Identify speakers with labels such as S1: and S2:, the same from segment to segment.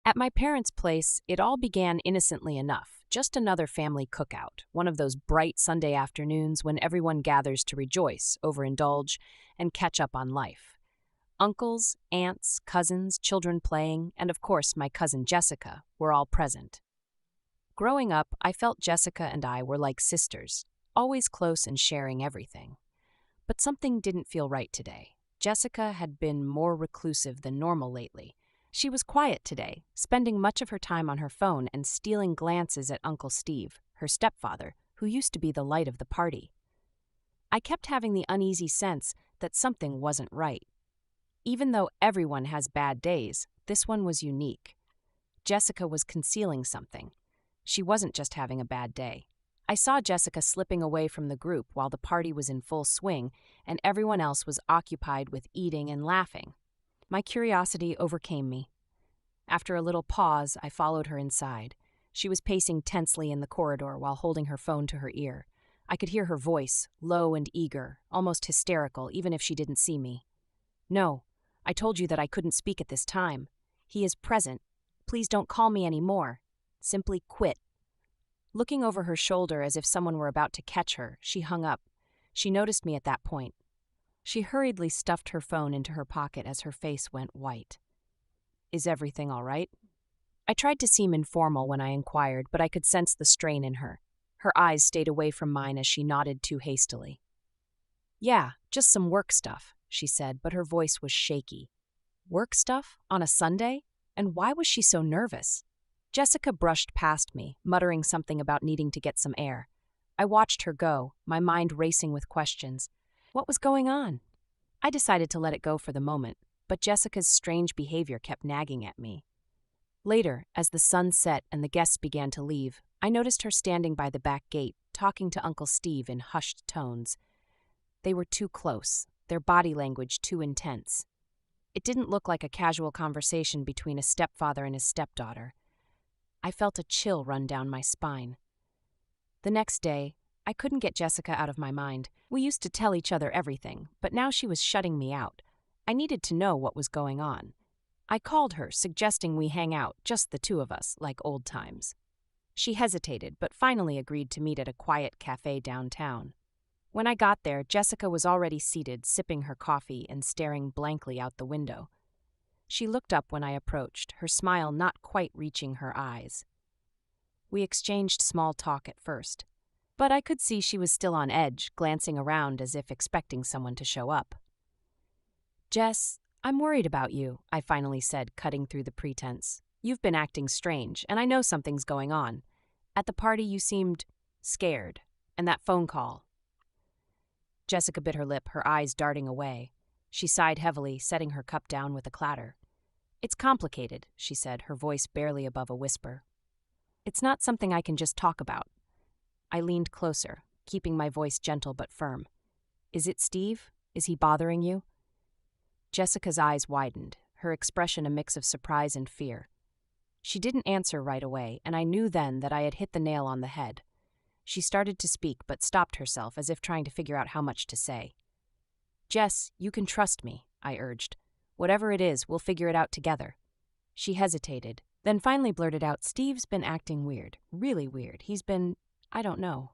S1: At my parents' place, it all began innocently enough. Just another family cookout, one of those bright Sunday afternoons when everyone gathers to rejoice, overindulge, and catch up on life. Uncles, aunts, cousins, children playing, and of course my cousin Jessica were all present. Growing up, I felt Jessica and I were like sisters, always close and sharing everything. But something didn't feel right today. Jessica had been more reclusive than normal lately. She was quiet today, spending much of her time on her phone and stealing glances at Uncle Steve, her stepfather, who used to be the light of the party. I kept having the uneasy sense that something wasn't right. Even though everyone has bad days, this one was unique. Jessica was concealing something. She wasn't just having a bad day. I saw Jessica slipping away from the group while the party was in full swing and everyone else was occupied with eating and laughing. My curiosity overcame me. After a little pause, I followed her inside. She was pacing tensely in the corridor while holding her phone to her ear. I could hear her voice, low and eager, almost hysterical, even if she didn't see me. "No, I told you that I couldn't speak at this time. He is present. Please don't call me any more. Simply quit." Looking over her shoulder as if someone were about to catch her, she hung up. She noticed me at that point. She hurriedly stuffed her phone into her pocket as her face went white. "Is everything all right?" I tried to seem informal when I inquired, but I could sense the strain in her. Her eyes stayed away from mine as she nodded too hastily. "Yeah, just some work stuff," she said, but her voice was shaky. Work stuff? On a Sunday? And why was she so nervous? Jessica brushed past me, muttering something about needing to get some air. I watched her go, my mind racing with questions. What was going on? I decided to let it go for the moment, but Jessica's strange behavior kept nagging at me. Later, as the sun set and the guests began to leave, I noticed her standing by the back gate, talking to Uncle Steve in hushed tones. They were too close, their body language too intense. It didn't look like a casual conversation between a stepfather and his stepdaughter. I felt a chill run down my spine. The next day, I couldn't get Jessica out of my mind. We used to tell each other everything, but now she was shutting me out. I needed to know what was going on. I called her, suggesting we hang out, just the two of us, like old times. She hesitated, but finally agreed to meet at a quiet cafe downtown. When I got there, Jessica was already seated, sipping her coffee and staring blankly out the window. She looked up when I approached, her smile not quite reaching her eyes. We exchanged small talk at first, but I could see she was still on edge, glancing around as if expecting someone to show up. "Jess, I'm worried about you," I finally said, cutting through the pretense. "You've been acting strange, and I know something's going on. At the party you seemed scared, and that phone call." Jessica bit her lip, her eyes darting away. She sighed heavily, setting her cup down with a clatter. "It's complicated," she said, her voice barely above a whisper. "It's not something I can just talk about." I leaned closer, keeping my voice gentle but firm. "Is it Steve? Is he bothering you?" Jessica's eyes widened, her expression a mix of surprise and fear. She didn't answer right away, and I knew then that I had hit the nail on the head. She started to speak but stopped herself as if trying to figure out how much to say. "Jess, you can trust me," I urged. "Whatever it is, we'll figure it out together." She hesitated, then finally blurted out, "Steve's been acting weird, really weird. He's been, I don't know,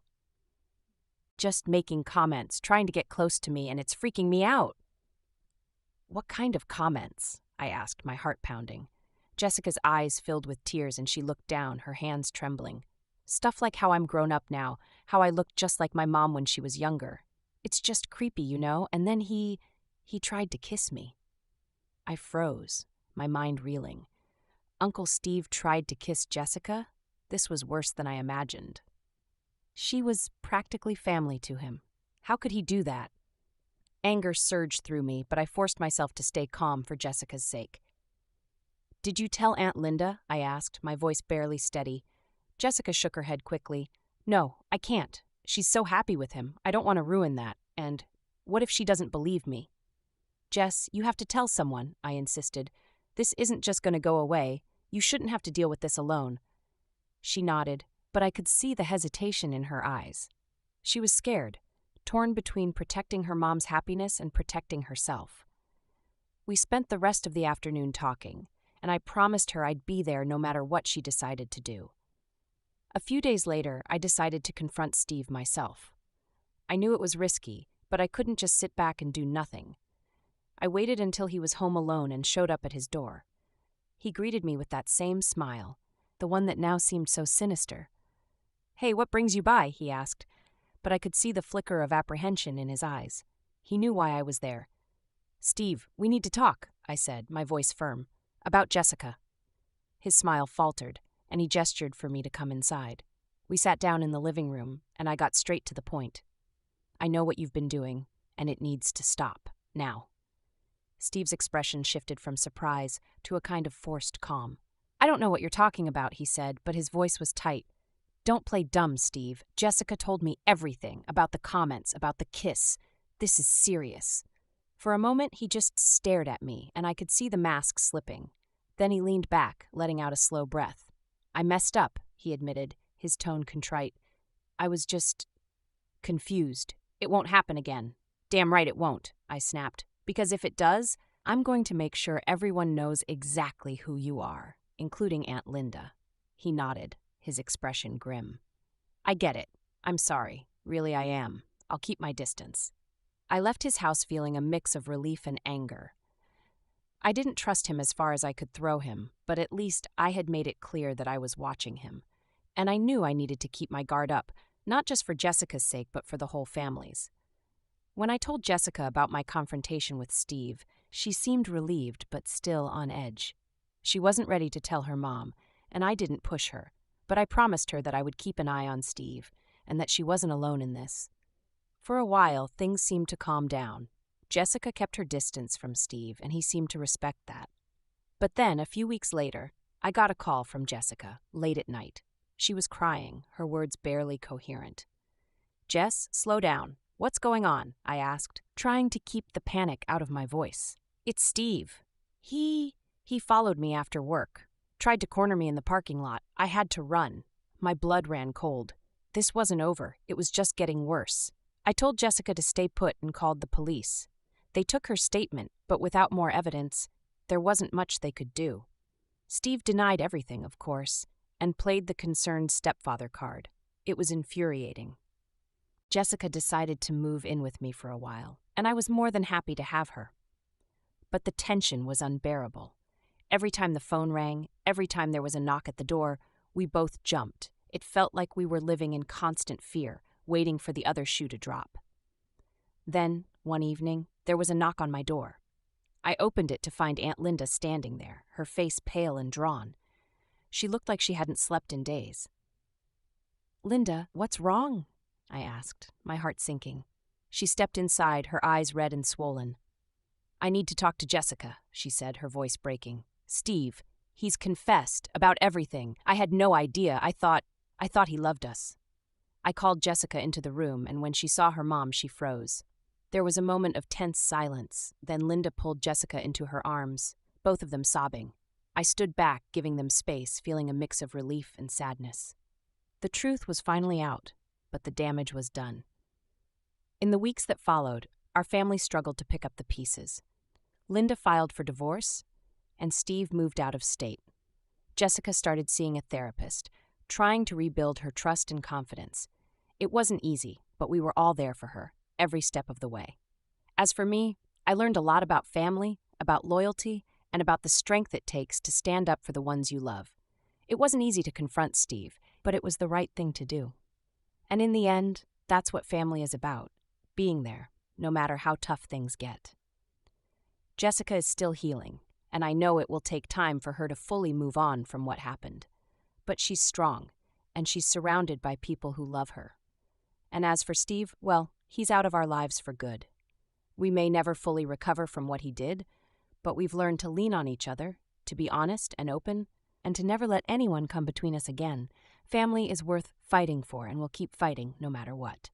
S1: just making comments, trying to get close to me, and it's freaking me out." "What kind of comments?" I asked, my heart pounding. Jessica's eyes filled with tears and she looked down, her hands trembling. "Stuff like how I'm grown up now, how I look just like my mom when she was younger. It's just creepy, you know, and then he tried to kiss me." I froze, my mind reeling. Uncle Steve tried to kiss Jessica? This was worse than I imagined. She was practically family to him. How could he do that? Anger surged through me, but I forced myself to stay calm for Jessica's sake. "Did you tell Aunt Linda?" I asked, my voice barely steady. Jessica shook her head quickly. "No, I can't. She's so happy with him. I don't want to ruin that. And what if she doesn't believe me?" "Jess, you have to tell someone," I insisted. "This isn't just going to go away. You shouldn't have to deal with this alone." She nodded, but I could see the hesitation in her eyes. She was scared, torn between protecting her mom's happiness and protecting herself. We spent the rest of the afternoon talking. and I promised her I'd be there no matter what she decided to do. A few days later, I decided to confront Steve myself. I knew it was risky, but I couldn't just sit back and do nothing. I waited until he was home alone and showed up at his door. He greeted me with that same smile, the one that now seemed so sinister. "Hey, what brings you by?" he asked, but I could see the flicker of apprehension in his eyes. He knew why I was there. "Steve, we need to talk," I said, my voice firm. "About Jessica." His smile faltered, and he gestured for me to come inside. We sat down in the living room, and I got straight to the point. "I know what you've been doing, and it needs to stop, now." Steve's expression shifted from surprise to a kind of forced calm. "I don't know what you're talking about," he said, but his voice was tight. "Don't play dumb, Steve. Jessica told me everything about the comments, about the kiss. This is serious." For a moment, he just stared at me, and I could see the mask slipping. Then he leaned back, letting out a slow breath. "I messed up," he admitted, his tone contrite. "I was just confused. It won't happen again." "Damn right it won't," I snapped. "Because if it does, I'm going to make sure everyone knows exactly who you are, including Aunt Linda." He nodded, his expression grim. "I get it. I'm sorry. Really, I am. I'll keep my distance." I left his house feeling a mix of relief and anger. I didn't trust him as far as I could throw him, but at least I had made it clear that I was watching him. And I knew I needed to keep my guard up, not just for Jessica's sake, but for the whole family's. When I told Jessica about my confrontation with Steve, she seemed relieved but still on edge. She wasn't ready to tell her mom, and I didn't push her, but I promised her that I would keep an eye on Steve, and that she wasn't alone in this. For a while, things seemed to calm down. Jessica kept her distance from Steve, and he seemed to respect that. But then, a few weeks later, I got a call from Jessica, late at night. She was crying, her words barely coherent. "Jess, slow down. What's going on?" I asked, trying to keep the panic out of my voice. "It's Steve. He followed me after work. Tried to corner me in the parking lot. I had to run. My blood ran cold. This wasn't over. It was just getting worse." I told Jessica to stay put and called the police. They took her statement, but without more evidence, there wasn't much they could do. Steve denied everything, of course, and played the concerned stepfather card. It was infuriating. Jessica decided to move in with me for a while, and I was more than happy to have her. But the tension was unbearable. Every time the phone rang, every time there was a knock at the door, we both jumped. It felt like we were living in constant fear, waiting for the other shoe to drop. Then, one evening, there was a knock on my door. I opened it to find Aunt Linda standing there, her face pale and drawn. She looked like she hadn't slept in days. "Linda, what's wrong?" I asked, my heart sinking. She stepped inside, her eyes red and swollen. "I need to talk to Jessica," she said, her voice breaking. "Steve, he's confessed about everything. I had no idea. I thought he loved us." I called Jessica into the room, and when she saw her mom, she froze. There was a moment of tense silence, then Linda pulled Jessica into her arms, both of them sobbing. I stood back, giving them space, feeling a mix of relief and sadness. The truth was finally out, but the damage was done. In the weeks that followed, our family struggled to pick up the pieces. Linda filed for divorce, and Steve moved out of state. Jessica started seeing a therapist, trying to rebuild her trust and confidence. It wasn't easy, but we were all there for her, every step of the way. As for me, I learned a lot about family, about loyalty, and about the strength it takes to stand up for the ones you love. It wasn't easy to confront Steve, but it was the right thing to do. And in the end, that's what family is about, being there, no matter how tough things get. Jessica is still healing, and I know it will take time for her to fully move on from what happened. But she's strong, and she's surrounded by people who love her. And as for Steve, well, he's out of our lives for good. We may never fully recover from what he did, but we've learned to lean on each other, to be honest and open, and to never let anyone come between us again. Family is worth fighting for, and we'll keep fighting no matter what.